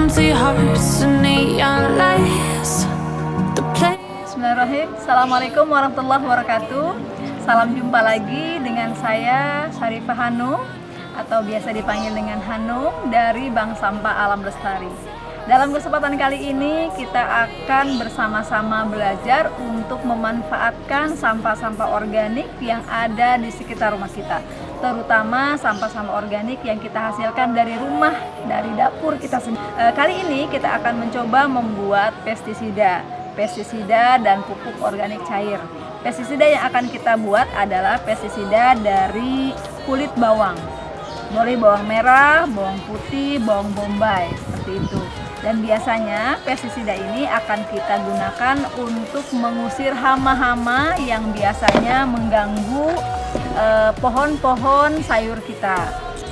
empty hearts and neon lights. Bismillahirrahmanirrahim. Assalamualaikum warahmatullahi wabarakatuh. Salam jumpa lagi dengan saya Syarifah Hanum atau biasa dipanggil dengan Hanum dari Bank Sampah Alam Lestari. Dalam kesempatan kali ini kita akan bersama-sama belajar untuk memanfaatkan sampah-sampah organik yang ada di sekitar rumah kita, terutama sampah-sampah organik yang kita hasilkan dari rumah, dari dapur kita sendiri. Kali ini kita akan mencoba membuat pestisida dan pupuk organik cair. Pestisida yang akan kita buat adalah pestisida dari kulit bawang. Boleh bawang merah, bawang putih, bawang bombay, seperti itu. Dan biasanya pestisida ini akan kita gunakan untuk mengusir hama-hama yang biasanya mengganggu pohon-pohon sayur kita.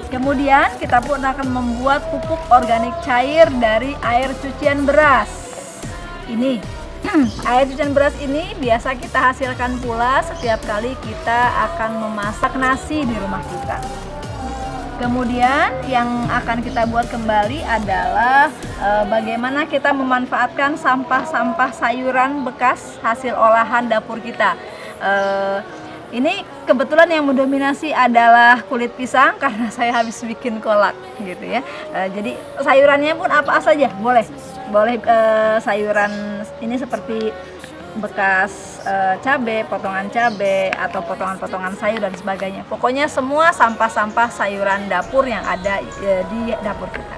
Kemudian kita pun akan membuat pupuk organik cair dari air cucian beras. Ini air cucian beras ini biasa kita hasilkan pula setiap kali kita akan memasak nasi di rumah kita. Kemudian yang akan kita buat kembali adalah bagaimana kita memanfaatkan sampah-sampah sayuran bekas hasil olahan dapur kita. Ini kebetulan yang mendominasi adalah kulit pisang karena saya habis bikin kolak gitu ya. Jadi sayurannya pun apa saja boleh sayuran ini seperti bekas cabai, potongan cabai atau potongan-potongan sayur dan sebagainya. Pokoknya semua sampah-sampah sayuran dapur yang ada di dapur kita.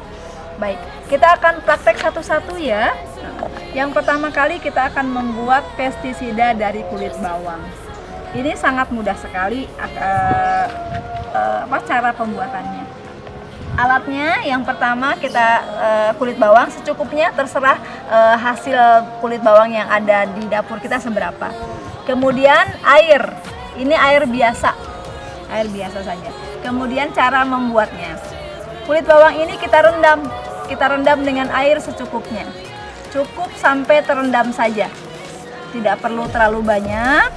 Baik, kita akan praktek satu-satu ya. Yang pertama kali kita akan membuat pestisida dari kulit bawang. Ini sangat mudah sekali cara pembuatannya. Alatnya yang pertama kita kulit bawang secukupnya, terserah hasil kulit bawang yang ada di dapur kita seberapa. Kemudian air, ini air biasa saja. Kemudian cara membuatnya, kulit bawang ini kita rendam dengan air secukupnya, cukup sampai terendam saja, tidak perlu terlalu banyak.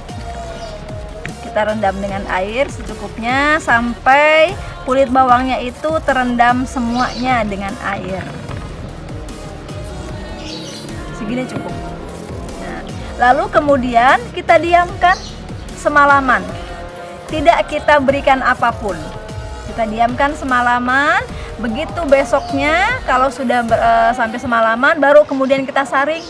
Kita rendam dengan air secukupnya sampai kulit bawangnya itu terendam semuanya dengan air. Segini cukup. Nah, lalu kemudian kita diamkan semalaman. Tidak kita berikan apapun. Kita diamkan semalaman. Begitu besoknya kalau sudah sampai semalaman baru kemudian kita saring.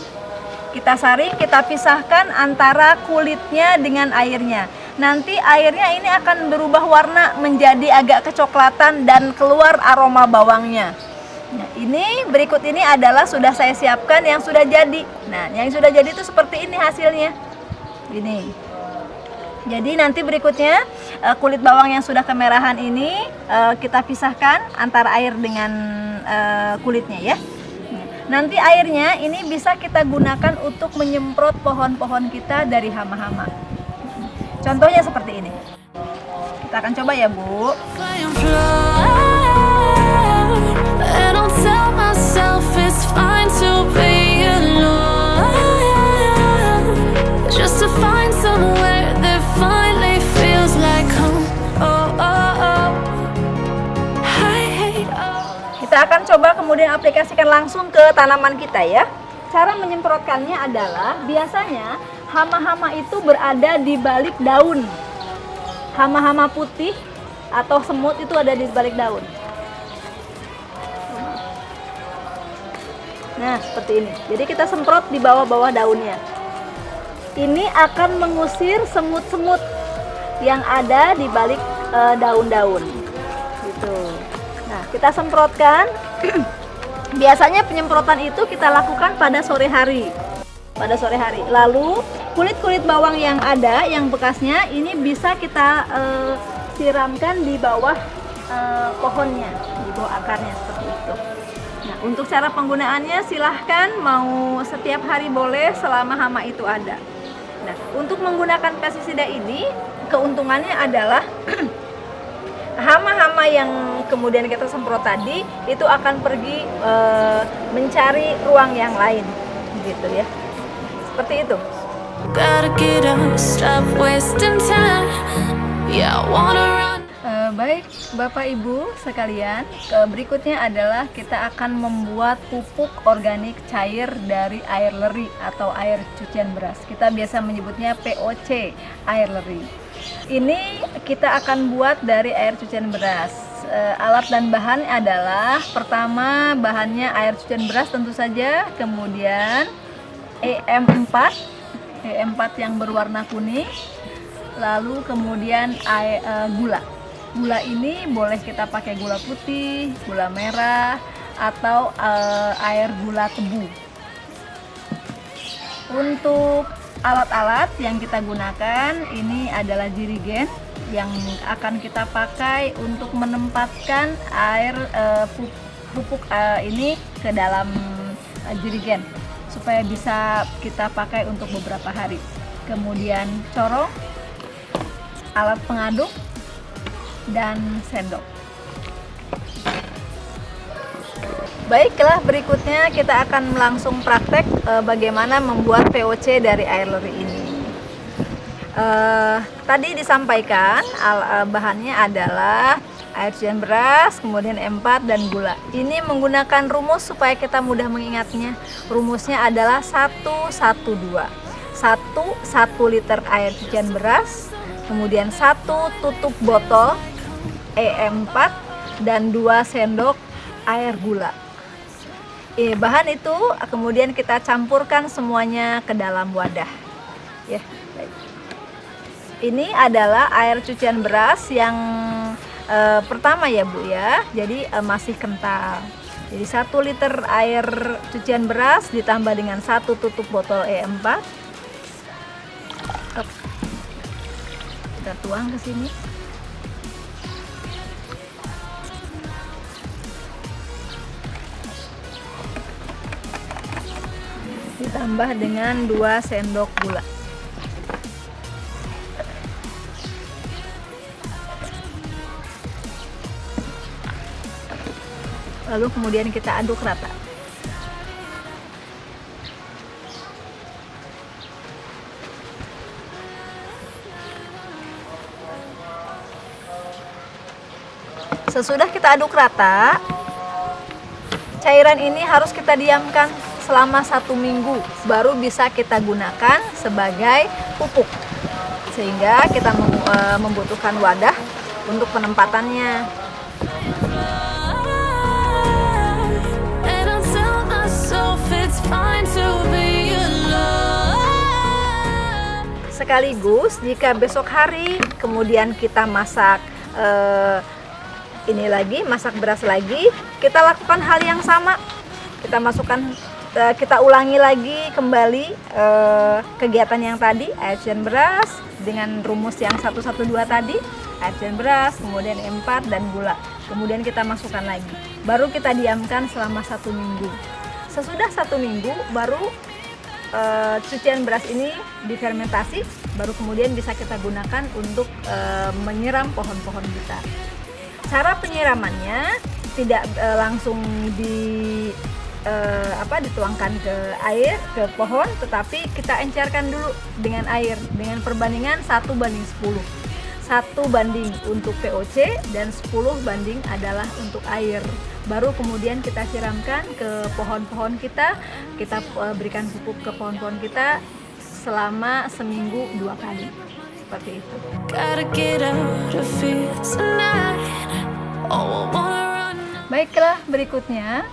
Kita pisahkan antara kulitnya dengan airnya. Nanti airnya ini akan berubah warna menjadi agak kecoklatan dan keluar aroma bawangnya. Nah, ini berikut ini adalah sudah saya siapkan yang sudah jadi. Nah, yang sudah jadi itu seperti ini hasilnya. Ini. Jadi nanti berikutnya kulit bawang yang sudah kemerahan ini kita pisahkan antara air dengan kulitnya ya. Nanti airnya ini bisa kita gunakan untuk menyemprot pohon-pohon kita dari hama-hama. Contohnya seperti ini. Kita akan coba ya, Bu. Kita akan coba kemudian aplikasikan langsung ke tanaman kita ya. Cara menyemprotkannya adalah biasanya hama-hama itu berada di balik daun. Hama-hama putih atau semut itu ada di balik daun. Nah, seperti ini. Jadi kita semprot di bawah-bawah daunnya. Ini akan mengusir semut-semut yang ada di balik daun-daun. Gitu. Nah, kita semprotkan. Biasanya penyemprotan itu kita lakukan pada sore hari. Lalu kulit-kulit bawang yang ada, yang bekasnya ini bisa kita siramkan di bawah pohonnya, di bawah akarnya seperti itu. Nah, untuk cara penggunaannya silahkan mau setiap hari boleh selama hama itu ada. Nah, untuk menggunakan pestisida ini keuntungannya adalah hama-hama yang kemudian kita semprot tadi itu akan pergi mencari ruang yang lain, gitu ya. Seperti itu. Baik, Bapak Ibu sekalian, berikutnya adalah kita akan membuat pupuk organik cair dari air leri atau air cucian beras. Kita biasa menyebutnya POC, air leri. Ini kita akan buat dari air cucian beras. Alat dan bahan adalah, pertama bahannya air cucian beras tentu saja, kemudian EM4 yang berwarna kuning, lalu kemudian gula. Gula ini boleh kita pakai gula putih, gula merah, atau air gula tebu. Untuk alat-alat yang kita gunakan, ini adalah jerigen yang akan kita pakai untuk menempatkan air pupuk ini ke dalam jerigen supaya bisa kita pakai untuk beberapa hari. Kemudian corong, alat pengaduk, dan sendok. Baiklah, berikutnya kita akan langsung praktek bagaimana membuat POC dari air leri ini. Tadi disampaikan bahannya adalah air cucian beras, kemudian E4 dan gula. Ini menggunakan rumus supaya kita mudah mengingatnya. Rumusnya adalah 112. 1 liter air cucian beras, kemudian 1 tutup botol EM4 dan 2 sendok air gula. Bahan itu kemudian kita campurkan semuanya ke dalam wadah. Ya, baik. Ini adalah air cucian beras yang pertama ya Bu ya. Jadi masih kental. Jadi 1 liter air cucian beras ditambah dengan 1 tutup botol EM4. Kita tuang ke sini. Ditambah dengan 2 sendok gula. Lalu kemudian kita aduk rata. Sesudah kita aduk rata, cairan ini harus kita diamkan selama 1 minggu, baru bisa kita gunakan sebagai pupuk. Sehingga kita membutuhkan wadah untuk penempatannya. Sekaligus jika besok hari kemudian kita masak masak beras lagi, kita lakukan hal yang sama. Kita ulangi lagi kembali kegiatan yang tadi, air cucian beras dengan rumus yang 112 tadi, air cucian beras, kemudian E4 dan gula. Kemudian kita masukkan lagi. Baru kita diamkan selama 1 minggu. Sesudah 1 minggu baru cucian beras ini difermentasi, baru kemudian bisa kita gunakan untuk menyiram pohon-pohon kita. Cara penyiramannya tidak langsung dituangkan ke air, ke pohon, tetapi kita encerkan dulu dengan air dengan perbandingan 1:10. 1 banding untuk POC dan 10 banding adalah untuk air. Baru kemudian kita siramkan ke pohon-pohon kita berikan pupuk ke pohon-pohon kita selama seminggu 2 kali. Seperti itu. Baiklah, berikutnya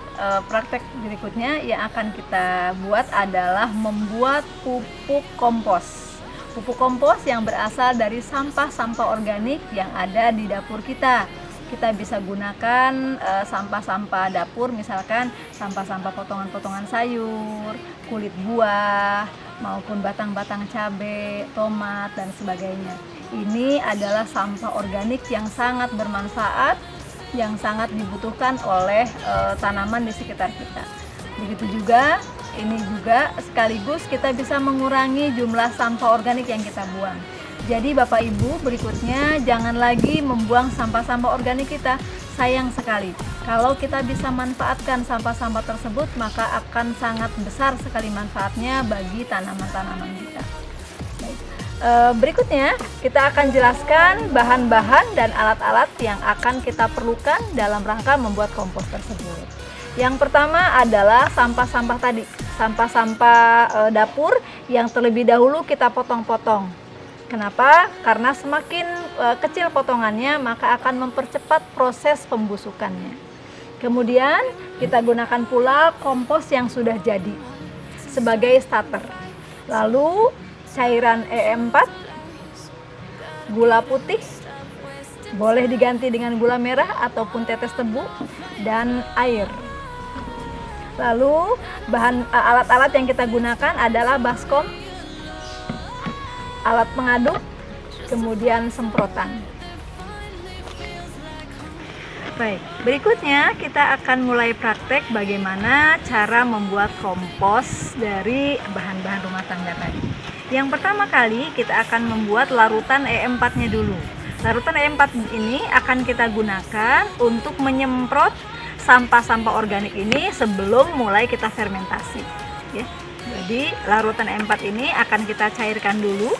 praktek berikutnya yang akan kita buat adalah membuat pupuk kompos. Pupuk kompos yang berasal dari sampah-sampah organik yang ada di dapur kita. Kita bisa gunakan sampah-sampah dapur, misalkan sampah-sampah potongan-potongan sayur, kulit buah, maupun batang-batang cabai, tomat, dan sebagainya. Ini adalah sampah organik yang sangat bermanfaat, yang sangat dibutuhkan oleh tanaman di sekitar kita. Begitu juga, ini juga sekaligus kita bisa mengurangi jumlah sampah organik yang kita buang. Jadi Bapak Ibu, berikutnya jangan lagi membuang sampah-sampah organik kita. Sayang sekali. Kalau kita bisa manfaatkan sampah-sampah tersebut, maka akan sangat besar sekali manfaatnya bagi tanaman-tanaman kita. Baik. Berikutnya kita akan jelaskan bahan-bahan dan alat-alat yang akan kita perlukan dalam rangka membuat kompos tersebut. Yang pertama adalah sampah-sampah tadi, sampah-sampah dapur yang terlebih dahulu kita potong-potong. Kenapa? Karena semakin kecil potongannya maka akan mempercepat proses pembusukannya. Kemudian kita gunakan pula kompos yang sudah jadi sebagai starter. Lalu cairan E4, gula putih, boleh diganti dengan gula merah ataupun tetes tebu, dan air. Lalu alat-alat yang kita gunakan adalah baskom, alat pengaduk, kemudian semprotan. Baik, berikutnya kita akan mulai praktek bagaimana cara membuat kompos dari bahan-bahan rumah tangga tadi. Yang pertama kali kita akan membuat larutan E4-nya dulu. Larutan E4 ini akan kita gunakan untuk menyemprot sampah-sampah organik ini sebelum mulai kita fermentasi. Ya. Jadi larutan E4 ini akan kita cairkan dulu.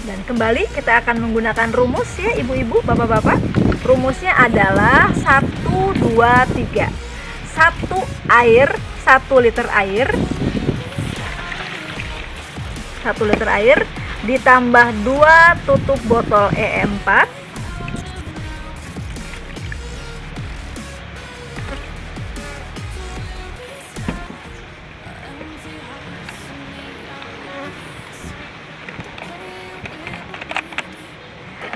Dan kembali kita akan menggunakan rumus ya ibu-ibu, bapak-bapak. Rumusnya adalah 1, 2, 3. 1 liter air 1 liter air ditambah 2 tutup botol E4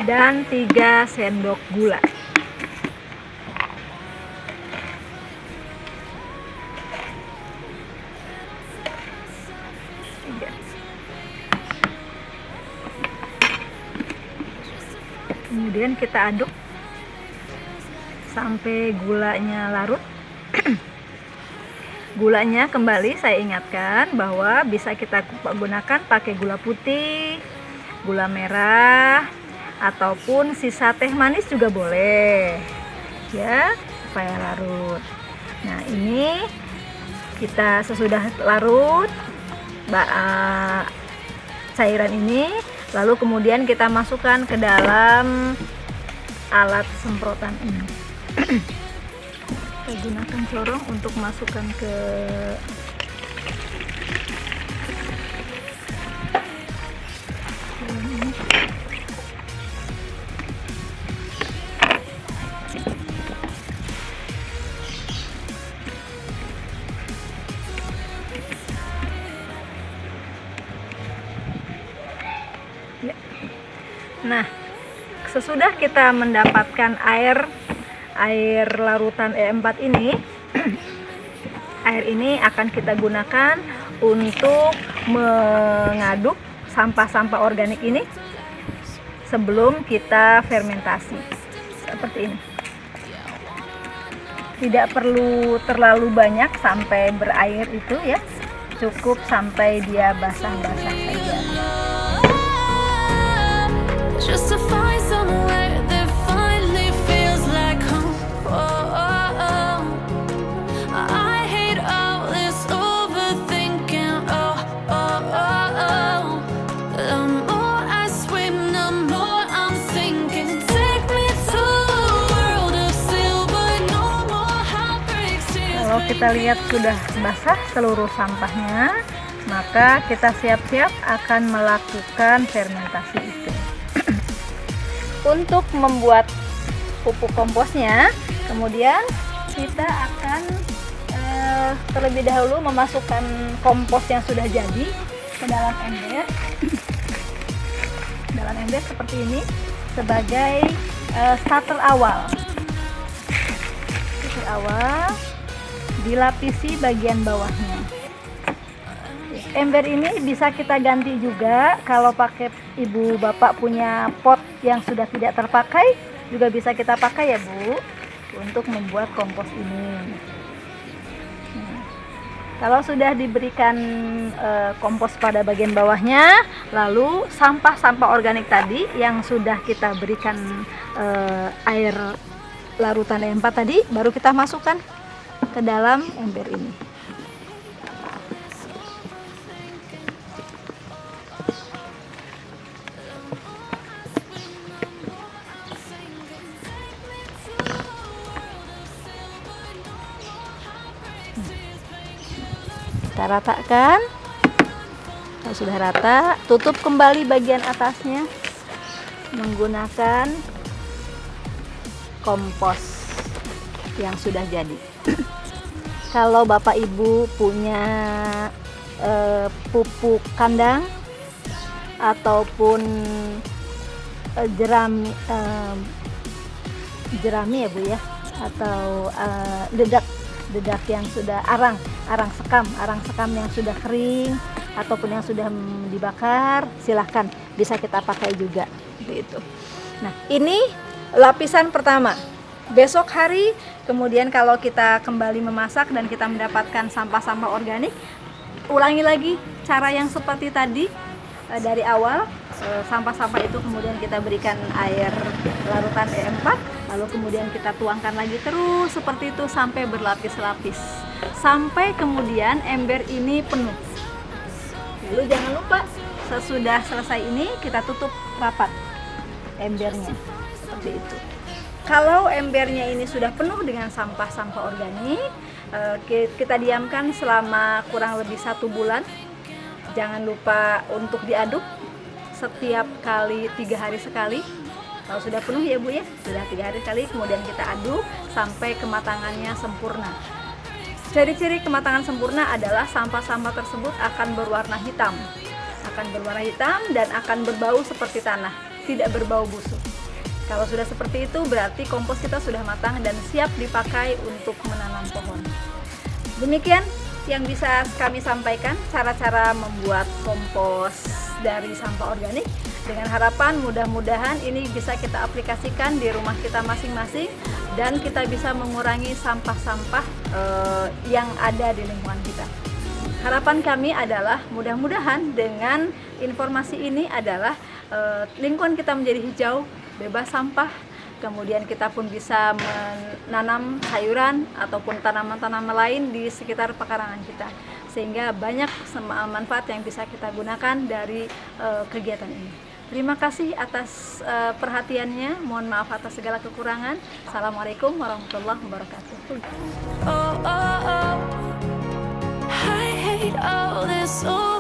dan 3 sendok gula. Kemudian kita aduk sampai gulanya larut. Gulanya kembali saya ingatkan bahwa bisa kita gunakan pakai gula putih, gula merah, ataupun sisa teh manis juga boleh ya, supaya larut. Nah ini kita sesudah larut cairan ini, lalu kemudian kita masukkan ke dalam alat semprotan ini. Kita gunakan corong untuk masukkan ke ya. Nah, sesudah kita mendapatkan air larutan E4 ini, air ini akan kita gunakan untuk mengaduk sampah-sampah organik ini sebelum kita fermentasi. Seperti ini. Tidak perlu terlalu banyak sampai berair itu ya, cukup sampai dia basah-basah saja. Just to find somewhere that finally feels like home. Oh, I hate all this overthinking. The more I swim, the more I'm sinking. Take me to a world of silver, no more heartbreaks. Kalau kita lihat sudah basah seluruh sampahnya, maka kita siap-siap akan melakukan fermentasi itu. Untuk membuat pupuk komposnya, kemudian kita akan terlebih dahulu memasukkan kompos yang sudah jadi ke dalam ember. Dalam ember seperti ini sebagai starter awal. Starter awal, dilapisi bagian bawahnya. Ember ini bisa kita ganti juga. Kalau pakai ibu bapak punya pot yang sudah tidak terpakai, juga bisa kita pakai ya Bu, untuk membuat kompos ini. Kalau sudah diberikan kompos pada bagian bawahnya, lalu sampah-sampah organik tadi yang sudah kita berikan air larutan E4 tadi, baru kita masukkan ke dalam ember ini. Kita ratakan. Kalau sudah rata, tutup kembali bagian atasnya menggunakan kompos yang sudah jadi. Kalau Bapak Ibu punya pupuk kandang ataupun jerami ya Bu ya, atau dedak yang sudah arang sekam yang sudah kering ataupun yang sudah dibakar, silahkan bisa kita pakai juga gitu. Nah, ini lapisan pertama. Besok hari kemudian kalau kita kembali memasak dan kita mendapatkan sampah-sampah organik, ulangi lagi cara yang seperti tadi dari awal. Sampah-sampah itu kemudian kita berikan air larutan E4, lalu kemudian kita tuangkan lagi terus seperti itu sampai berlapis-lapis, sampai kemudian ember ini penuh. Lalu jangan lupa sesudah selesai ini kita tutup rapat embernya seperti itu. Kalau embernya ini sudah penuh dengan sampah-sampah organik, kita diamkan selama kurang lebih 1 bulan. Jangan lupa untuk diaduk setiap kali 3 hari sekali. Kalau sudah penuh ya Bu ya, sudah 3 hari sekali, kemudian kita aduk sampai kematangannya sempurna. Ciri-ciri kematangan sempurna adalah sampah-sampah tersebut akan berwarna hitam, dan akan berbau seperti tanah, tidak berbau busuk. Kalau sudah seperti itu berarti kompos kita sudah matang dan siap dipakai untuk menanam pohon. Demikian yang bisa kami sampaikan cara-cara membuat kompos dari sampah organik, dengan harapan mudah-mudahan ini bisa kita aplikasikan di rumah kita masing-masing dan kita bisa mengurangi sampah-sampah yang ada di lingkungan kita. Harapan kami adalah mudah-mudahan dengan informasi ini adalah lingkungan kita menjadi hijau, bebas sampah, kemudian kita pun bisa menanam sayuran ataupun tanaman-tanaman lain di sekitar pekarangan kita, sehingga banyak manfaat yang bisa kita gunakan dari kegiatan ini. Terima kasih atas perhatiannya, mohon maaf atas segala kekurangan. Assalamualaikum warahmatullahi wabarakatuh. Oh, oh, oh. I hate all this. Oh.